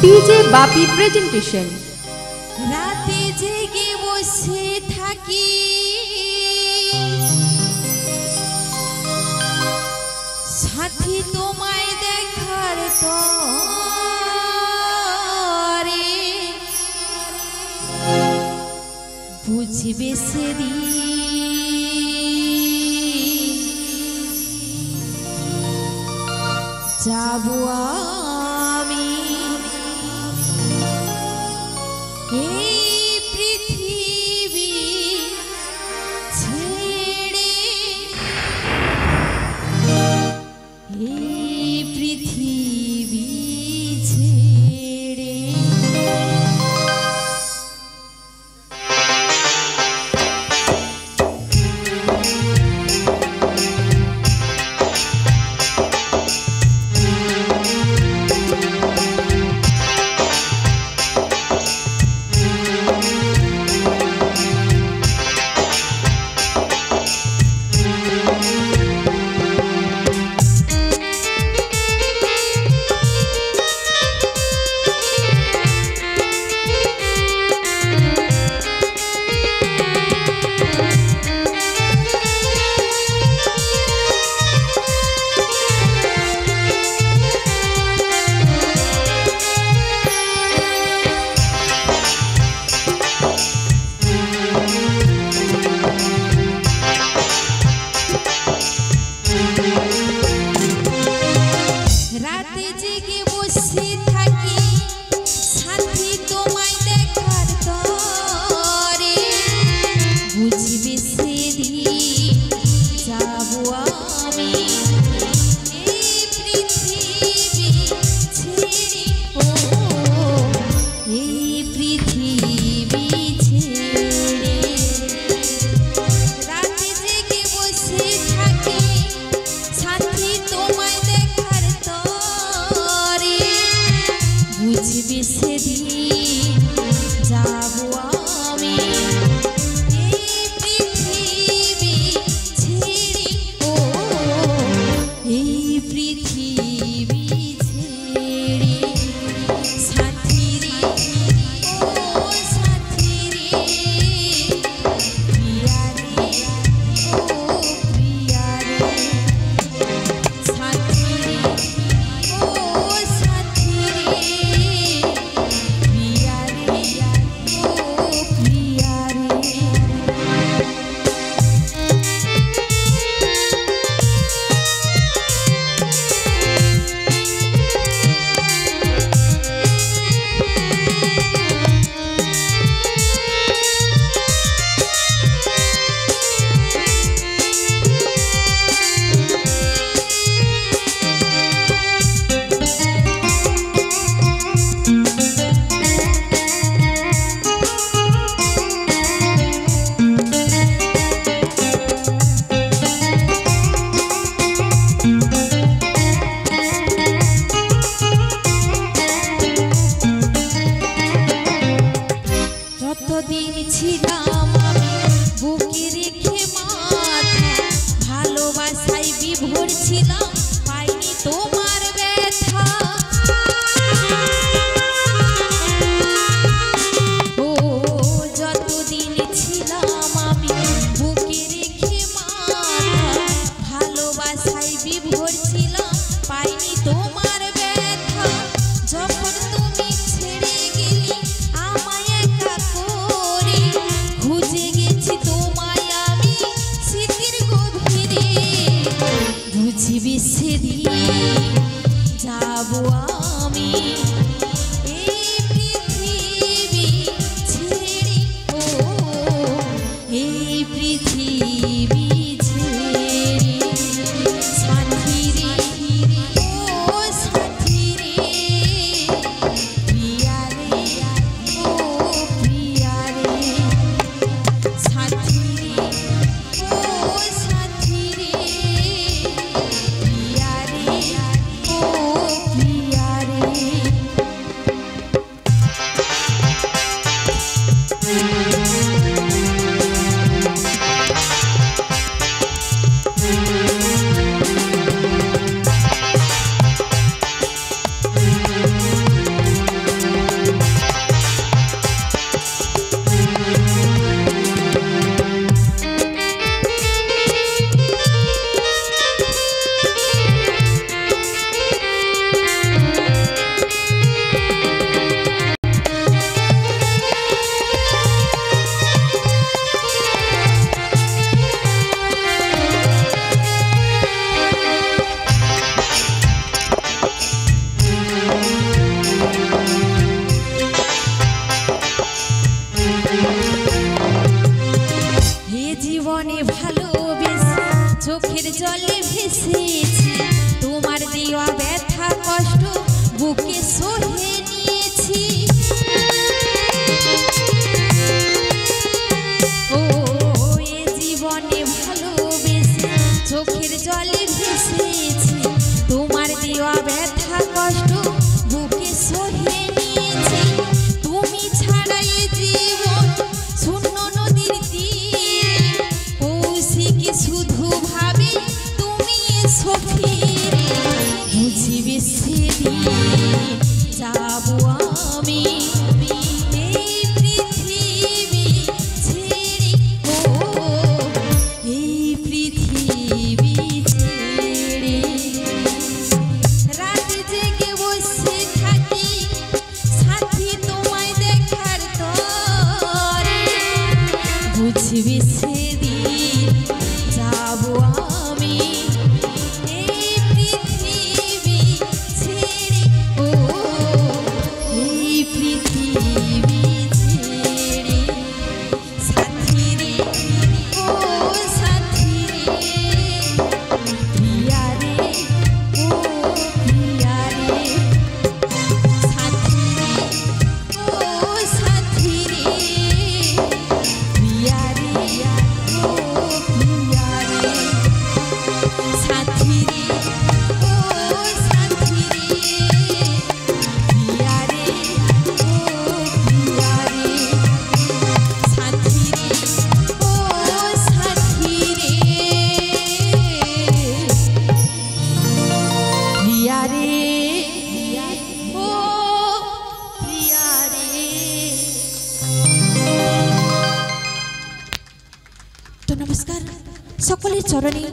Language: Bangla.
ডিজে বাপি প্রেজেন্টেশন। রাতে জেগে বসে থাকি সাথী তোমায় দেখার তরে, বুঝবে সেদিন যাবো আমি এই পৃথিবী ছেড়ে, এই পৃথিবী ছেড়ে। রাতে জেগে বসে থাকি সাথী তোমায় দেখার তরে, বুঝবে সেদিন যাবো আমি এই পৃথিবী ছেড়ে, ও এই পৃথিবী ছেড়ে। রাতে জেগে বসে থাকি সাথী তোমায় দেখার তরে, বুঝবে সেদিন যাবো আমি এই পৃথিবী ছেড়ে, ও এই পৃথিবী ছেড়ে। সাথী রে, ও সাথী রে, প্রিয়া রে, ও প্রিয়া রে, সাথী রে, ও সাথী রে, প্রিয়া রে, ও প্রিয়া রে। যতদিন ছিলাম আমি বুকে রেখে মাথা, ভালোবাসায় বিভোর ছিলাম, পাইনি তোমার ব্যথা। ও যতদিন ছিলাম আমি বুকে রেখে মাথা, ভালোবাসায় বিভোর ছিলাম, পাইনি তোমার ব্যথা। যখন তুমি ছেড়ে গেলি আমায় একা করে, সকলের চরণে